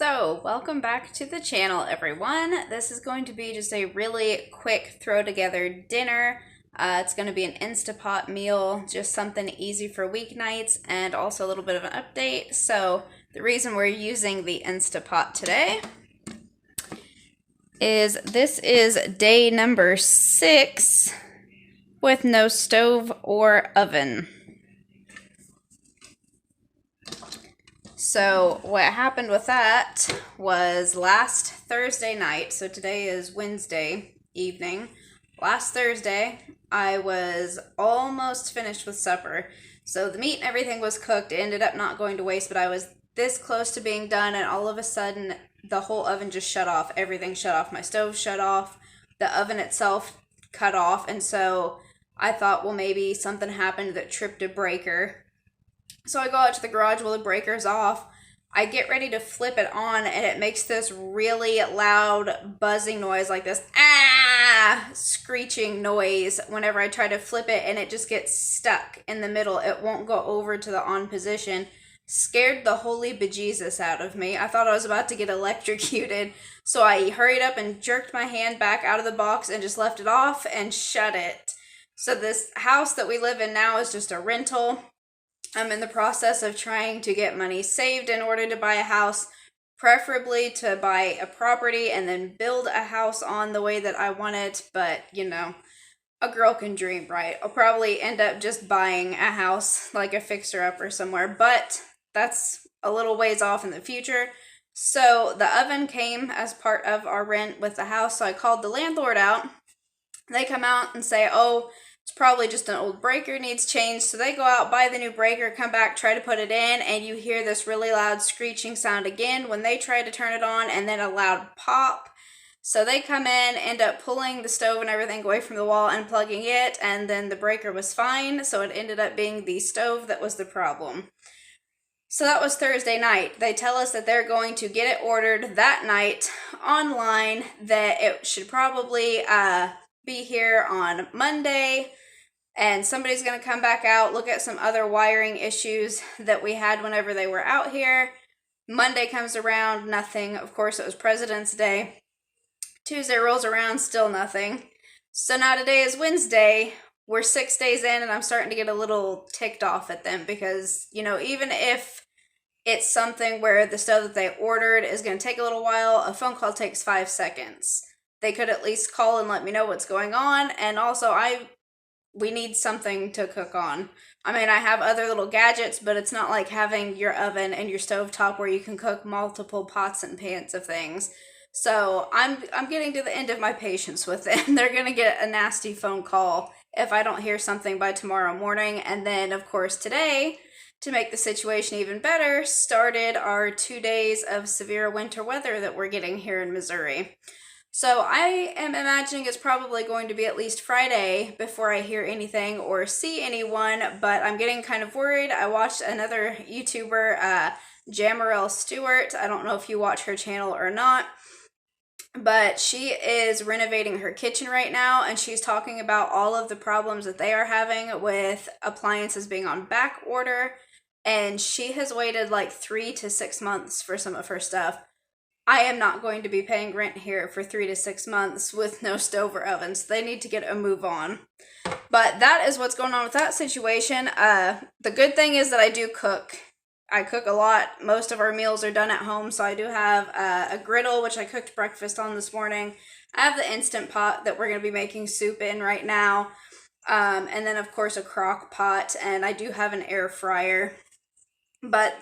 So, welcome back to the channel, everyone. This is going to be just a really quick throw together dinner. It's going to be an Instapot meal, just something easy for weeknights, and also a little bit of an update. So, the reason we're using the Instapot today is this is day number 6 with no stove or oven. So what happened with that was last Thursday night, so today is Wednesday evening. Last Thursday, I was almost finished with supper. So the meat and everything was cooked. It ended up not going to waste, but I was this close to being done, and all of a sudden, the whole oven just shut off. Everything shut off. My stove shut off. The oven itself cut off, and so I thought, well, maybe something happened that tripped a breaker. So I go out to the garage while the breaker's off. I get ready to flip it on, and it makes this really loud buzzing noise, like this screeching noise whenever I try to flip it, and it just gets stuck in the middle. It won't go over to the on position. Scared the holy bejesus out of me. I thought I was about to get electrocuted. So I hurried up and jerked my hand back out of the box and just left it off and shut it. So this house that we live in now is just a rental. I'm in the process of trying to get money saved in order to buy a house, preferably to buy a property and then build a house on the way that I want it. But, you know, a girl can dream, right? I'll probably end up just buying a house, like a fixer-upper somewhere, but that's a little ways off in the future. So the oven came as part of our rent with the house, so I called the landlord out. They come out and say, oh, it's probably just an old breaker, needs changed. So they go out, buy the new breaker, come back, try to put it in, and you hear this really loud screeching sound again when they try to turn it on, and then a loud pop. So they come in, end up pulling the stove and everything away from the wall and plugging it, and then the breaker was fine. So it ended up being the stove that was the problem. So that was Thursday night. They tell us that they're going to get it ordered that night online, that it should probably be here on Monday, and somebody's going to come back out, look at some other wiring issues that we had whenever they were out here. Monday comes around, nothing. Of course, it was President's Day. Tuesday rolls around, still nothing. So now today is Wednesday. We're 6 days in, and I'm starting to get a little ticked off at them because, you know, even if it's something where the stove that they ordered is going to take a little while, a phone call takes 5 seconds. They could at least call and let me know what's going on. And also, we need something to cook on. I mean, I have other little gadgets, but it's not like having your oven and your stovetop where you can cook multiple pots and pans of things. So I'm getting to the end of my patience with them. They're going to get a nasty phone call if I don't hear something by tomorrow morning. And then, of course, today, to make the situation even better, started our 2 days of severe winter weather that we're getting here in Missouri. So I am imagining it's probably going to be at least Friday before I hear anything or see anyone, but I'm getting kind of worried. I watched another YouTuber, Jamarelle Stewart. I don't know if you watch her channel or not, but she is renovating her kitchen right now, and she's talking about all of the problems that they are having with appliances being on back order, and she has waited like 3 to 6 months for some of her stuff. I am not going to be paying rent here for 3 to 6 months with no stove or oven, so they need to get a move on. But that is what's going on with that situation. The good thing is that I do cook. I cook a lot. Most of our meals are done at home, so I do have a griddle, which I cooked breakfast on this morning. I have the Instant Pot that we're going to be making soup in right now. And then, of course, a crock pot, and I do have an air fryer. But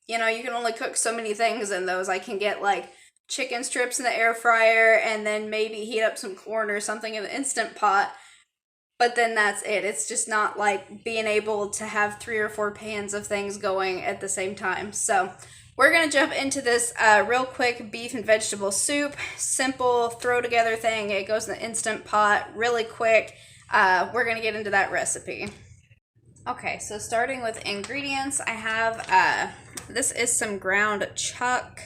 you know, you can only cook so many things in those. I can get like chicken strips in the air fryer and then maybe heat up some corn or something in the Instant Pot. But then that's it. It's just not like being able to have 3 or 4 pans of things going at the same time. So we're going to jump into this real quick beef and vegetable soup. Simple throw together thing. It goes in the Instant Pot really quick. We're going to get into that recipe. Okay, so starting with ingredients, I have, this is some ground chuck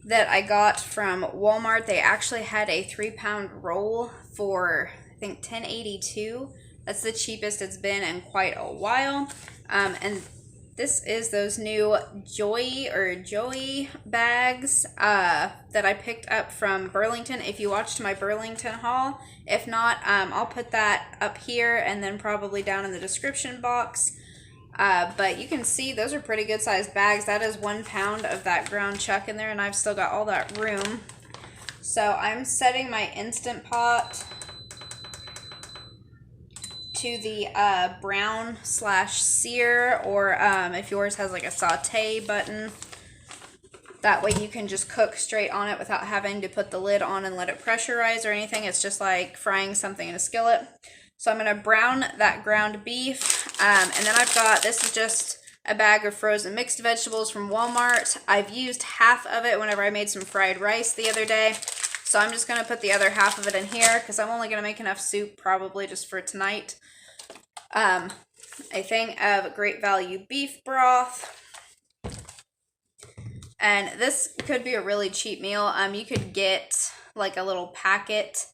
that I got from Walmart. They actually had a 3-pound roll for, I think, $10.82. That's the cheapest it's been in quite a while. And This is those new Joey bags that I picked up from Burlington. If you watched my Burlington haul, if not, I'll put that up here and then probably down in the description box. But you can see those are pretty good sized bags. That is 1 pound of that ground chuck in there, and I've still got all that room. So I'm setting my Instant Pot to the brown / sear, or if yours has like a saute button, that way you can just cook straight on it without having to put the lid on and let it pressurize or anything. It's just like frying something in a skillet. So I'm going to brown that ground beef, and then I've got, this is just a bag of frozen mixed vegetables from Walmart. I've used half of it whenever I made some fried rice the other day, so I'm just going to put the other half of it in here because I'm only going to make enough soup probably just for tonight. A thing of Great Value beef broth, and this could be a really cheap meal. You could get like a little packet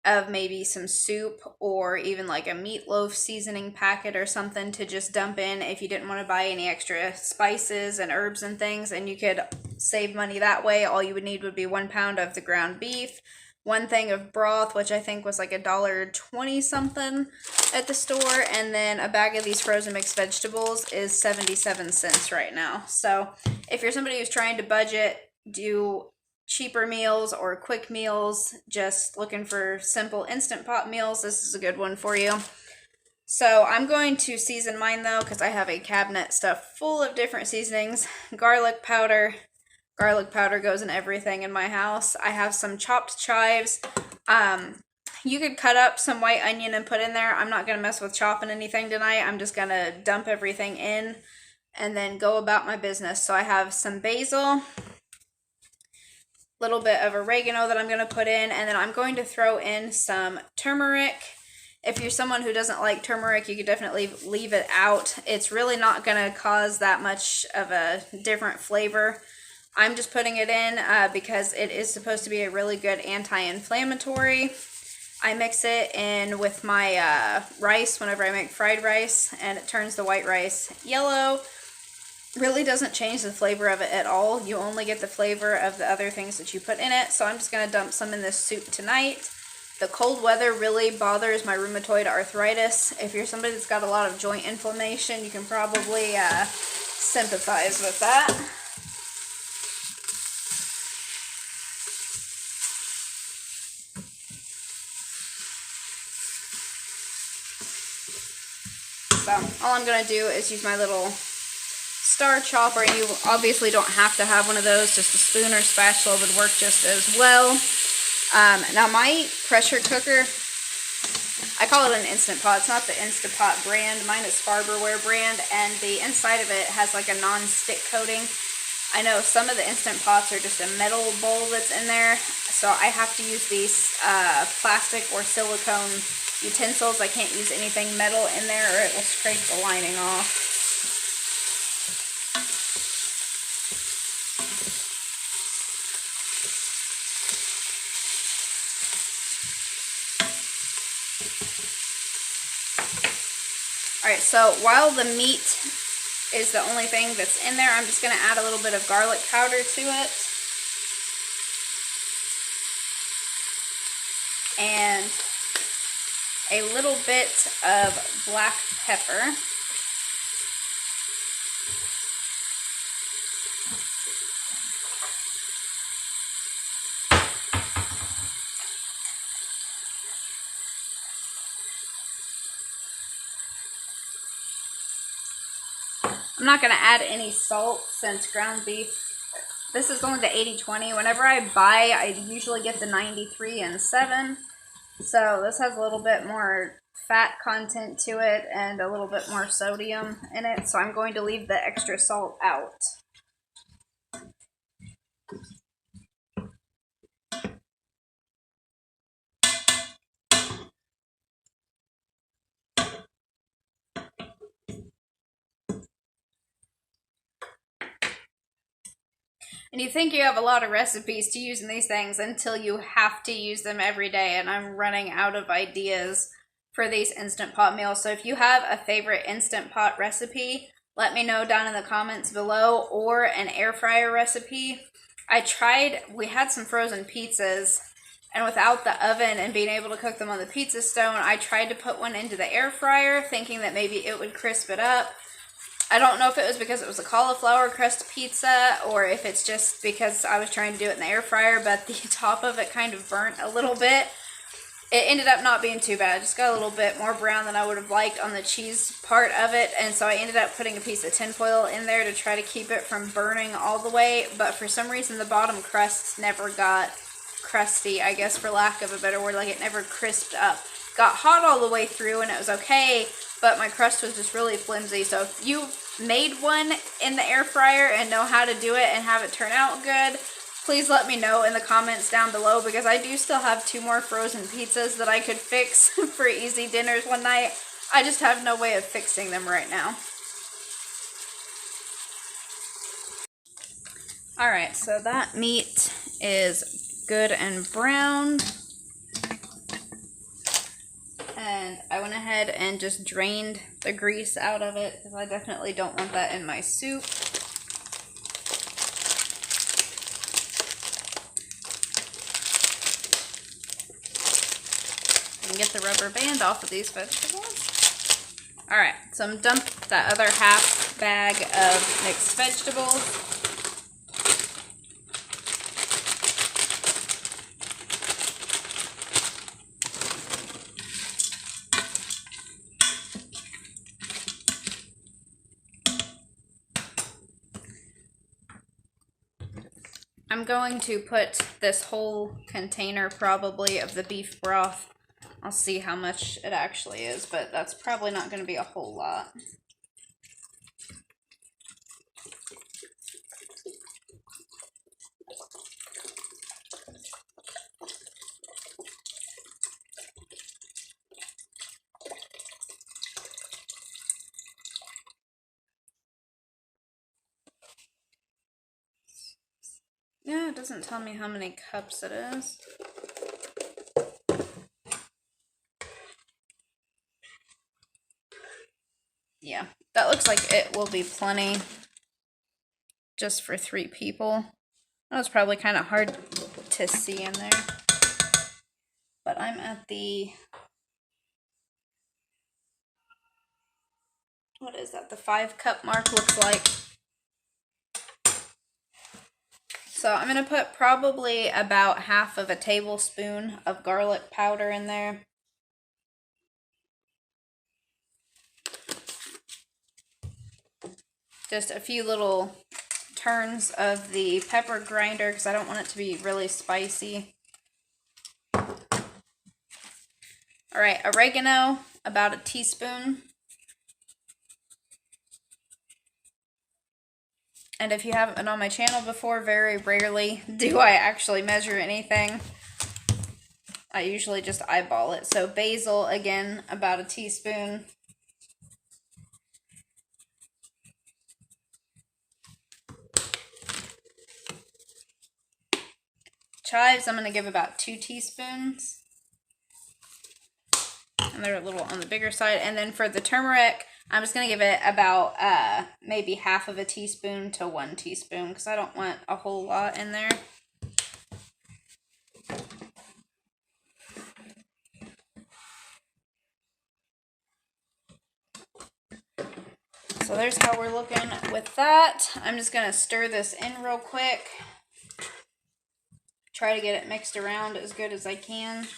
of maybe some soup, or even like a meatloaf seasoning packet or something to just dump in if you didn't want to buy any extra spices and herbs and things, and you could save money that way. All you would need would be 1 pound of the ground beef, 1 thing of broth, which I think was like $1.20 something at the store, and then a bag of these frozen mixed vegetables is 77 cents right now. So if you're somebody who's trying to budget, do cheaper meals or quick meals, just looking for simple Instant Pot meals, this is a good one for you. So I'm going to season mine though, because I have a cabinet stuffed full of different seasonings. Garlic powder. Garlic powder goes in everything in my house. I have some chopped chives. You could cut up some white onion and put in there. I'm not going to mess with chopping anything tonight. I'm just going to dump everything in and then go about my business. So I have some basil, little bit of oregano that I'm going to put in, and then I'm going to throw in some turmeric. If you're someone who doesn't like turmeric, you could definitely leave it out. It's really not going to cause that much of a different flavor. I'm just putting it in because it is supposed to be a really good anti-inflammatory. I mix it in with my rice whenever I make fried rice, and it turns the white rice yellow. Really doesn't change the flavor of it at all. You only get the flavor of the other things that you put in it. So I'm just going to dump some in this soup tonight. The cold weather really bothers my rheumatoid arthritis. If you're somebody that's got a lot of joint inflammation, you can probably sympathize with that. So all I'm going to do is use my little star chopper. You obviously don't have to have one of those. Just a spoon or spatula would work just as well. Now my pressure cooker, I call it an Instant Pot. It's not the Instant Pot brand. Mine is Farberware brand, and the inside of it has like a non-stick coating. I know some of the Instant Pots are just a metal bowl that's in there, so I have to use these plastic or silicone utensils. I can't use anything metal in there or it will scrape the lining off. Alright, so while the meat is the only thing that's in there, I'm just going to add a little bit of garlic powder to it. And a little bit of black pepper. I'm not going to add any salt since ground beef, this is only the 80-20. Whenever I buy, I usually get the 93 and 7. So this has a little bit more fat content to it and a little bit more sodium in it. So I'm going to leave the extra salt out. And you think you have a lot of recipes to use in these things until you have to use them every day, and I'm running out of ideas for these Instant Pot meals. So if you have a favorite Instant Pot recipe, let me know down in the comments below, or an air fryer recipe. We had some frozen pizzas, and without the oven and being able to cook them on the pizza stone, I tried to put one into the air fryer thinking that maybe it would crisp it up. I don't know if it was because it was a cauliflower crust pizza or if it's just because I was trying to do it in the air fryer, but the top of it kind of burnt a little bit. It ended up not being too bad. It just got a little bit more brown than I would have liked on the cheese part of it, and so I ended up putting a piece of tinfoil in there to try to keep it from burning all the way, but for some reason the bottom crust never got crusty, I guess, for lack of a better word. Like, it never crisped up. Got hot all the way through and it was okay, but my crust was just really flimsy. So if you made one in the air fryer and know how to do it and have it turn out good, please let me know in the comments down below, because I do still have 2 more frozen pizzas that I could fix for easy dinners one night. I just have no way of fixing them right now. Alright, so that meat is good and browned. And I went ahead and just drained the grease out of it, because I definitely don't want that in my soup. And get the rubber band off of these vegetables. Alright, so I'm dumped that other half bag of mixed vegetables. I'm going to put this whole container probably of the beef broth. I'll see how much it actually is, but that's probably not going to be a whole lot. Yeah, it doesn't tell me how many cups it is. Yeah, that looks like it will be plenty just for 3 people. That was probably kind of hard to see in there. But I'm at the, what is that, the 5 cup mark, looks like. So I'm going to put probably about half of a tablespoon of garlic powder in there. Just a few little turns of the pepper grinder, because I don't want it to be really spicy. Alright, oregano, about a teaspoon. And if you haven't been on my channel before, very rarely do I actually measure anything. I usually just eyeball it. So basil, again, about a teaspoon. Chives, I'm going to give about 2 teaspoons. And they're a little on the bigger side. And then for the turmeric, I'm just going to give it about maybe half of a teaspoon to 1 teaspoon, because I don't want a whole lot in there. So there's how we're looking with that. I'm just going to stir this in real quick. Try to get it mixed around as good as I can.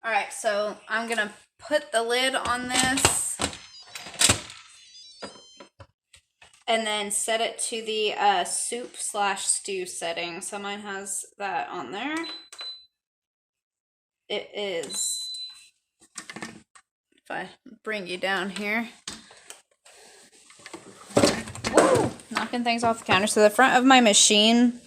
Alright, so I'm going to put the lid on this and then set it to the soup/stew setting. So mine has that on there. It is, if I bring you down here. Woo! Knocking things off the counter. So the front of my machine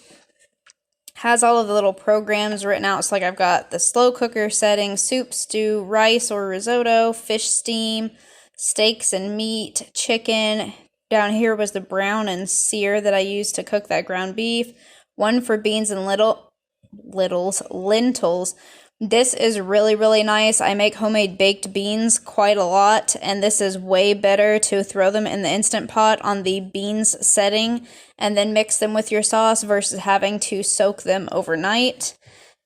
has all of the little programs written out. So like I've got the slow cooker setting, soup, stew, rice or risotto, fish steam, steaks and meat, chicken. Down here was the brown and sear that I used to cook that ground beef. One for beans and lentils. This is really, really nice. I make homemade baked beans quite a lot, and this is way better to throw them in the Instant Pot on the beans setting and then mix them with your sauce versus having to soak them overnight.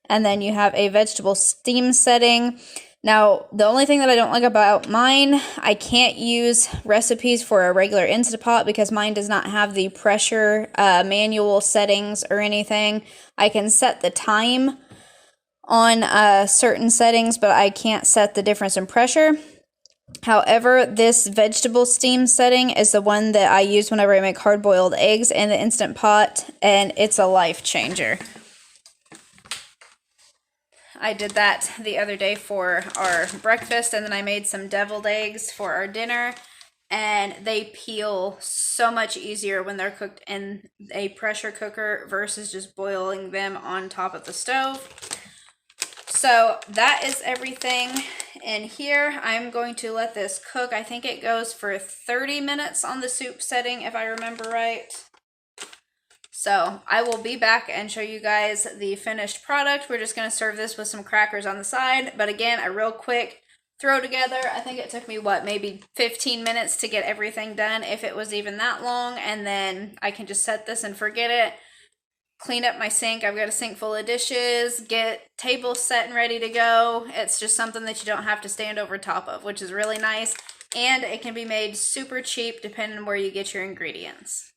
And then you have a vegetable steam setting. Now, the only thing that I don't like about mine, I can't use recipes for a regular Instant Pot because mine does not have the pressure manual settings or anything. I can set the time on certain settings, but I can't set the difference in pressure. However, this vegetable steam setting is the one that I use whenever I make hard-boiled eggs in the Instant Pot, and it's a life changer. I did that the other day for our breakfast, and then I made some deviled eggs for our dinner, and they peel so much easier when they're cooked in a pressure cooker versus just boiling them on top of the stove. So that is everything in here. I'm going to let this cook. I think it goes for 30 minutes on the soup setting, if I remember right. So I will be back and show you guys the finished product. We're just going to serve this with some crackers on the side. But again, a real quick throw together. I think it took me, maybe 15 minutes to get everything done, if it was even that long. And then I can just set this and forget it. Clean up my sink. I've got a sink full of dishes, get tables set and ready to go. It's just something that you don't have to stand over top of, which is really nice. And it can be made super cheap depending on where you get your ingredients.